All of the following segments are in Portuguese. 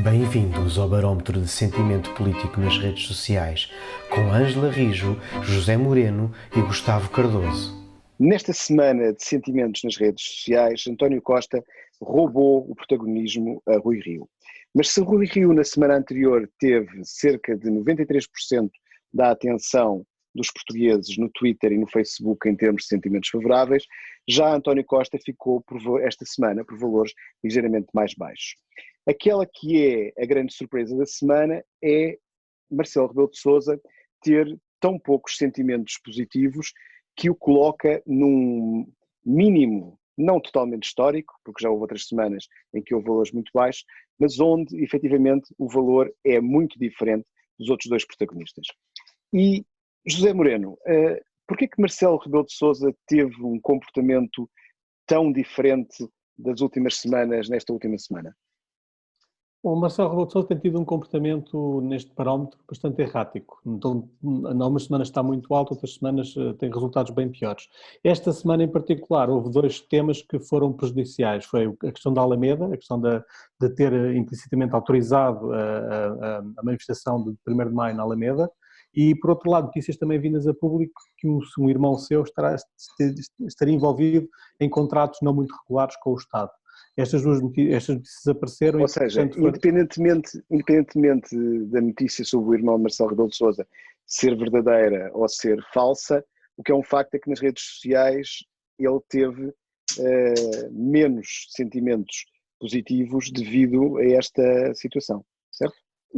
Bem-vindos ao Barómetro de Sentimento Político nas redes sociais, com Ângela Rijo, José Moreno e Gustavo Cardoso. Nesta semana de sentimentos nas redes sociais, António Costa roubou o protagonismo a Rui Rio. Mas se Rui Rio na semana anterior teve cerca de 93% da atenção dos portugueses no Twitter e no Facebook em termos de sentimentos favoráveis, já António Costa ficou esta semana por valores ligeiramente mais baixos. Aquela que é a grande surpresa da semana é Marcelo Rebelo de Sousa ter tão poucos sentimentos positivos que o coloca num mínimo, não totalmente histórico, porque já houve outras semanas em que houve valores muito baixos, mas onde efetivamente o valor é muito diferente dos outros dois protagonistas. E José Moreno, porquê que Marcelo Rebelo de Sousa teve um comportamento tão diferente das últimas semanas, nesta última semana? O Marcelo Rebelo de Sousa tem tido um comportamento neste parómetro bastante errático. Então, em algumas semanas está muito alto, outras semanas tem resultados bem piores. Esta semana em particular houve dois temas que foram prejudiciais. Foi a questão da Alameda, a questão de ter implicitamente autorizado a manifestação de 1º de Maio na Alameda, e por outro lado notícias também vindas a público que um irmão seu estaria envolvido em contratos não muito regulares com o Estado. Estas notícias apareceram. Ou seja, independentemente da notícia sobre o irmão de Marcelo Rebelo de Sousa ser verdadeira ou ser falsa, o que é um facto é que nas redes sociais ele teve menos sentimentos positivos devido a esta situação, certo?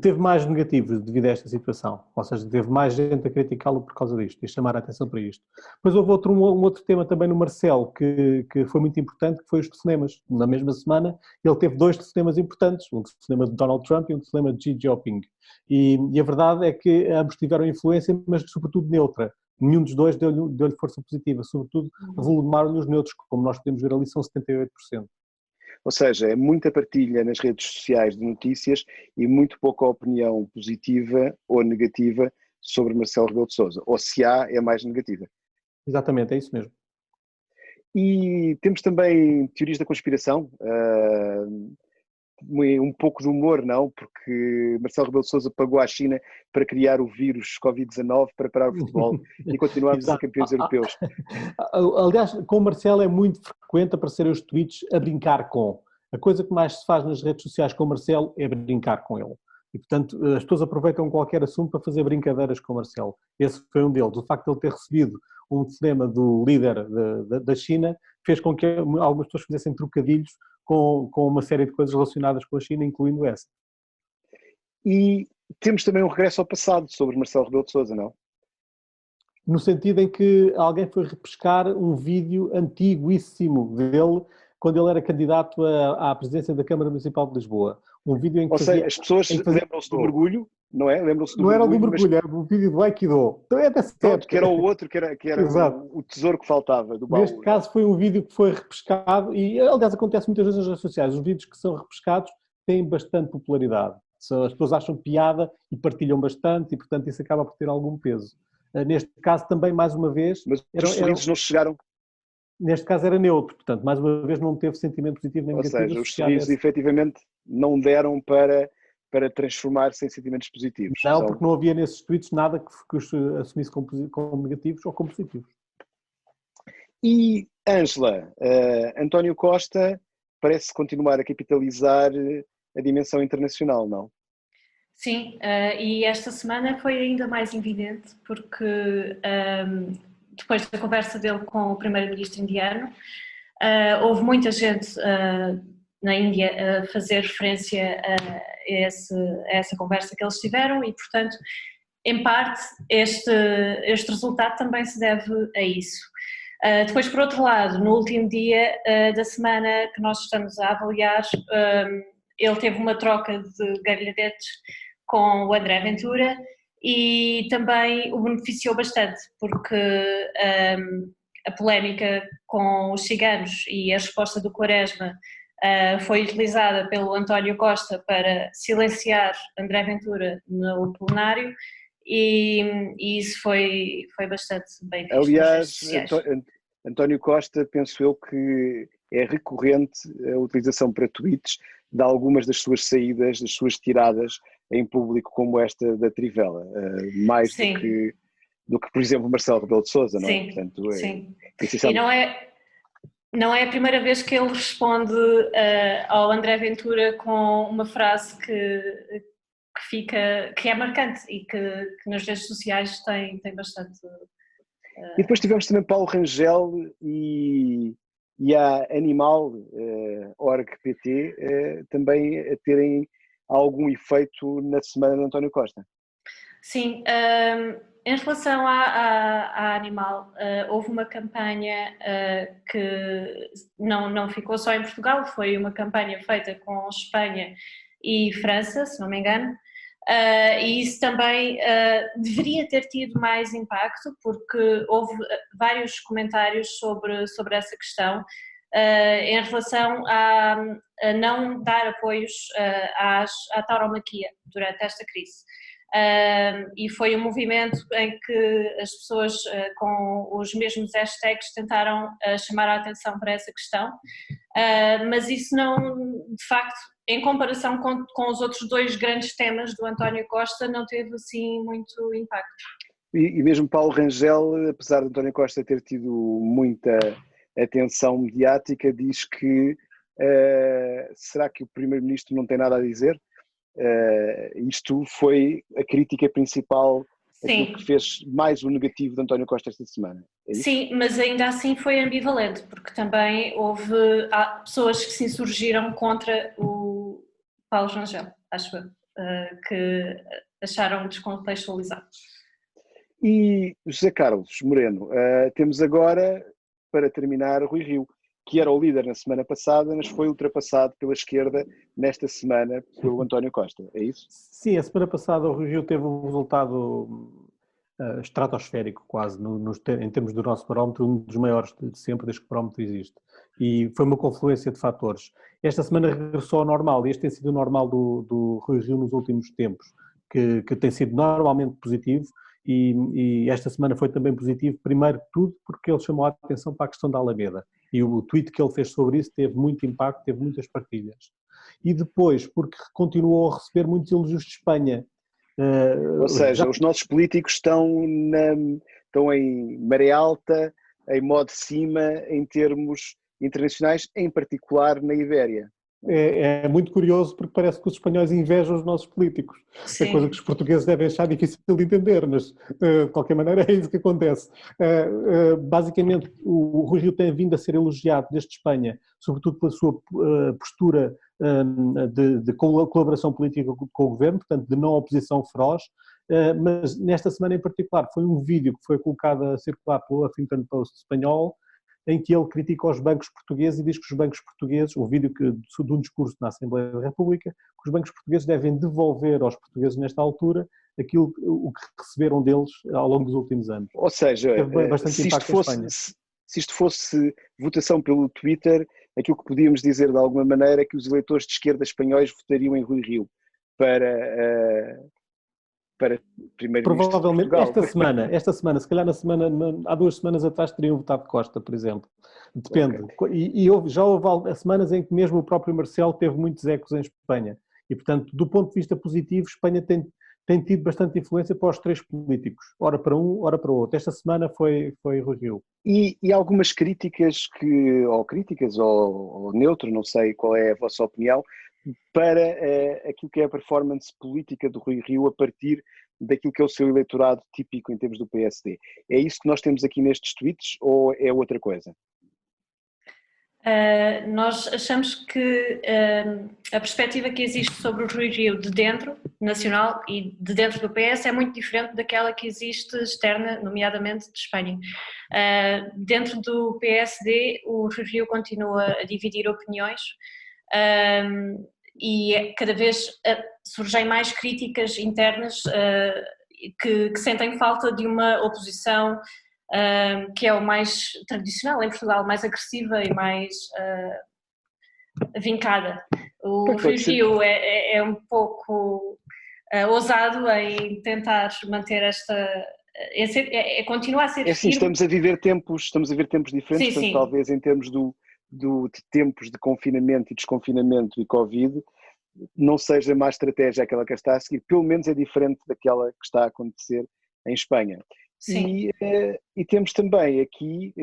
Teve mais negativos devido a esta situação, ou seja, teve mais gente a criticá-lo por causa disto e chamar a atenção para isto. Depois houve um outro tema também no Marcelo que foi muito importante, que foi os telefonemas. Na mesma semana ele teve dois telefonemas importantes, um telefonema de Donald Trump e um telefonema de Xi Jinping. E a verdade é que ambos tiveram influência, mas sobretudo neutra. Nenhum dos dois deu-lhe força positiva, sobretudo volumaram-lhe os neutros, como nós podemos ver ali, são 78%. Ou seja, é muita partilha nas redes sociais de notícias e muito pouca opinião positiva ou negativa sobre Marcelo Rebelo de Sousa. Ou se há, é mais negativa. Exatamente, é isso mesmo. E temos também teorias da conspiração, um pouco de humor, não? Porque Marcelo Rebelo de Sousa pagou à China para criar o vírus Covid-19 para parar o futebol e continuarmos a ser campeões europeus. Aliás, com o Marcelo é muito frequente aparecerem os tweets a brincar com. A coisa que mais se faz nas redes sociais com o Marcelo é brincar com ele. E, portanto, as pessoas aproveitam qualquer assunto para fazer brincadeiras com o Marcelo. Esse foi um deles. O facto de ele ter recebido um telefonema do líder da China fez com que algumas pessoas fizessem trocadilhos com uma série de coisas relacionadas com a China, incluindo essa. E temos também um regresso ao passado sobre Marcelo Rebelo de Sousa, não? No sentido em que alguém foi repescar um vídeo antiguíssimo dele, quando ele era candidato à presidência da Câmara Municipal de Lisboa. Um vídeo em que Ou seja, as pessoas lembram-se do mergulho, não é? Lembram-se do não mergulho, era o do mergulho, era o vídeo do Aikido. Então é dessa época. Que era o outro, que era o tesouro que faltava do baú. Neste caso foi um vídeo que foi repescado e, aliás, acontece muitas vezes nas redes sociais. Os vídeos que são repescados têm bastante popularidade. As pessoas acham piada e partilham bastante e, portanto, isso acaba por ter algum peso. Neste caso também, mais uma vez... Mas os sorrisos não chegaram... Neste caso era neutro, portanto, mais uma vez não teve sentimento positivo nem negativo. Ou seja, os sorrisos efetivamente não deram para transformar-se em sentimentos positivos. Não, porque não havia nesses tweets nada que os assumisse como negativos ou como positivos. E, Ângela, António Costa parece continuar a capitalizar a dimensão internacional, não? Sim, e esta semana foi ainda mais evidente porque depois da conversa dele com o primeiro-ministro indiano, houve muita gente na Índia a fazer referência a essa conversa que eles tiveram e, portanto, em parte, este resultado também se deve a isso. Depois, por outro lado, no último dia da semana que nós estamos a avaliar, ele teve uma troca de galhardetes com o André Ventura e também o beneficiou bastante, porque a polémica com os ciganos e a resposta do Quaresma foi utilizada pelo António Costa para silenciar André Ventura no plenário e isso foi bastante bem visto. Aliás, António Costa, penso eu que é recorrente a utilização para tweets de algumas das suas saídas, das suas tiradas em público, como esta da Trivela, mais do que, por exemplo, Marcelo Rebelo de Sousa, não é? Sim, Portanto, sim. E não é a primeira vez que ele responde ao André Ventura com uma frase que é marcante e que nas redes sociais tem bastante. E depois tivemos também Paulo Rangel e a Animal, Org PT, também a terem algum efeito na semana de António Costa. Sim, em relação à Animal, houve uma campanha que não ficou só em Portugal, foi uma campanha feita com Espanha e França, se não me engano, e isso também deveria ter tido mais impacto, porque houve vários comentários sobre essa questão em relação a não dar apoios à tauromaquia durante esta crise. E foi um movimento em que as pessoas com os mesmos hashtags tentaram chamar a atenção para essa questão, mas isso não, de facto, em comparação com os outros dois grandes temas do António Costa, não teve assim muito impacto. E mesmo Paulo Rangel, apesar de António Costa ter tido muita atenção mediática, diz que será que o Primeiro-Ministro não tem nada a dizer? Isto foi a crítica principal, aquilo que fez mais o negativo de António Costa esta semana. É isso? Sim, mas ainda assim foi ambivalente, porque também há pessoas que se insurgiram contra o Paulo Rangel, acho eu, que acharam descontextualizado. E José Carlos Moreno, temos agora, para terminar, Rui Rio, que era o líder na semana passada, mas foi ultrapassado pela esquerda nesta semana pelo António Costa, é isso? Sim, a semana passada o Rui Rio teve um resultado estratosférico quase, em termos do nosso barómetro, um dos maiores de sempre, desde que o barómetro existe. E foi uma confluência de fatores. Esta semana regressou ao normal, e este tem sido o normal do Rui Rio nos últimos tempos, que tem sido normalmente positivo, e esta semana foi também positivo, primeiro que tudo, porque ele chamou a atenção para a questão da Alameda. E o tweet que ele fez sobre isso teve muito impacto, teve muitas partilhas. E depois, porque continuou a receber muitos elogios de Espanha. Ou seja, os nossos políticos estão em maré alta, em modo de cima, em termos internacionais, em particular na Ibéria. É muito curioso porque parece que os espanhóis invejam os nossos políticos. Sim. É coisa que os portugueses devem achar difícil de entender, mas de qualquer maneira é isso que acontece. Basicamente, o Rui Rio tem vindo a ser elogiado desde Espanha, sobretudo pela sua postura de colaboração política com o governo, portanto de não oposição feroz, mas nesta semana em particular foi um vídeo que foi colocado a circular pelo Huffington Post espanhol, em que ele critica os bancos portugueses e diz que os bancos portugueses, um vídeo de um discurso na Assembleia da República, que os bancos portugueses devem devolver aos portugueses nesta altura o que receberam deles ao longo dos últimos anos. Ou seja, se isto fosse votação pelo Twitter, aquilo que podíamos dizer de alguma maneira é que os eleitores de esquerda espanhóis votariam em Rui Rio para Primeiro-Ministro. Provavelmente esta semana, se calhar há 2 semanas atrás teriam votado Costa, por exemplo. Depende. Okay. E já houve semanas em que mesmo o próprio Marcelo teve muitos ecos em Espanha. E, portanto, do ponto de vista positivo, Espanha tem tido bastante influência para os 3 políticos. Ora para um, ora para o outro. Esta semana foi Rui Rio. E algumas críticas ou neutro, não sei qual é a vossa opinião, para aquilo que é a performance política do Rui Rio a partir daquilo que é o seu eleitorado típico em termos do PSD. É isso que nós temos aqui nestes tweets ou é outra coisa? Nós achamos que a perspectiva que existe sobre o Rui Rio de dentro, nacional, e de dentro do PS é muito diferente daquela que existe externa, nomeadamente de Espanha. Dentro do PSD, o Rui Rio continua a dividir opiniões, e cada vez surgem mais críticas internas que sentem falta de uma oposição que é o mais tradicional em Portugal, mais agressiva e mais vincada. O Rui Rio é um pouco ousado em tentar manter continua a ser assim, estamos a viver tempos diferentes, sim, portanto, talvez em termos do de tempos de confinamento e desconfinamento e Covid não seja má estratégia aquela que está a seguir, pelo menos é diferente daquela que está a acontecer em Espanha. Sim. E temos também aqui,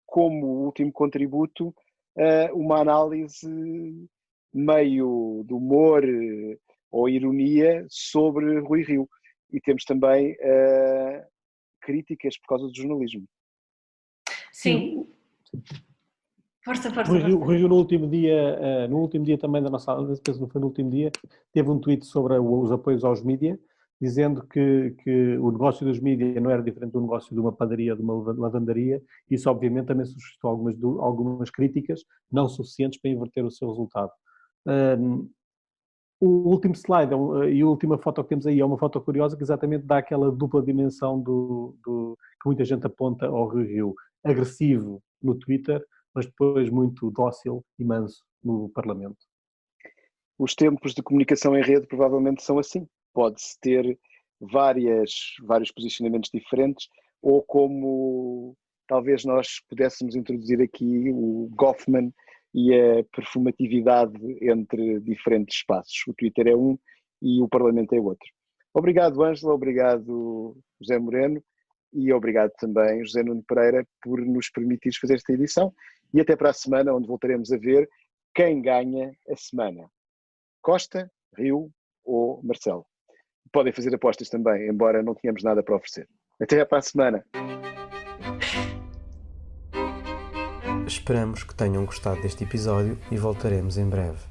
como último contributo, uma análise meio de humor ou ironia sobre Rui Rio. E temos também críticas por causa do jornalismo. Sim. Força. Rui Rio no último dia também da nossa análise, penso que não foi no último dia, teve um tweet sobre os apoios aos mídia, dizendo que o negócio dos mídia não era diferente do negócio de uma padaria, de uma lavandaria. Isso obviamente também suscitou algumas críticas, não suficientes para inverter o seu resultado. O último slide e a última foto que temos aí é uma foto curiosa que exatamente dá aquela dupla dimensão que muita gente aponta ao Rui Rio. Agressivo no Twitter, mas depois muito dócil e manso no Parlamento. Os tempos de comunicação em rede provavelmente são assim. Pode-se ter vários posicionamentos diferentes, ou como talvez nós pudéssemos introduzir aqui o Goffman e a perfumatividade entre diferentes espaços. O Twitter é um e o Parlamento é outro. Obrigado, Ângela, obrigado, José Moreno, e obrigado também, José Nuno Pereira, por nos permitir fazer esta edição. E até para a semana, onde voltaremos a ver quem ganha a semana. Costa, Rio ou Marcelo. Podem fazer apostas também, embora não tenhamos nada para oferecer. Até para a semana. Esperamos que tenham gostado deste episódio e voltaremos em breve.